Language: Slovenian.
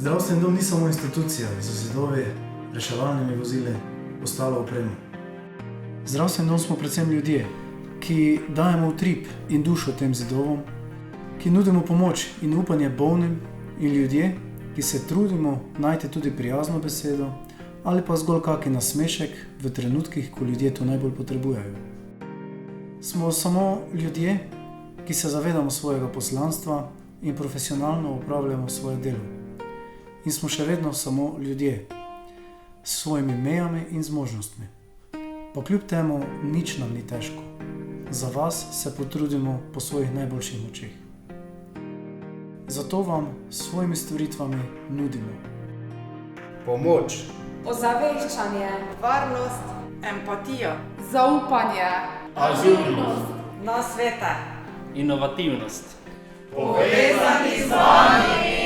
Zdravstveni dom ni samo institucija z zidovi, reševalnimi vozili, ostalo opremo. Zdravstveni dom smo predvsem ljudje, ki dajemo utrip in dušo tem zidovom, ki nudimo pomoč in upanje bolnim, in ljudje, ki se trudimo najti tudi prijazno besedo ali pa zgolj kaki nasmešek v trenutkih, ko ljudje to najbolj potrebujejo. Smo samo ljudje, ki se zavedamo svojega poslanstva in profesionalno opravljamo svoje delo. In smo še vedno samo ljudje, s svojimi mejami in zmožnostmi. Pa kljub temu nič nam ni težko. Za vas se potrudimo po svojih najboljših močeh. Zato vam s svojimi storitvami nudimo pomoč, ozaveščanje, varnost, empatijo, zaupanje, azilnost, nasvete, inovativnost. Povezani z vami!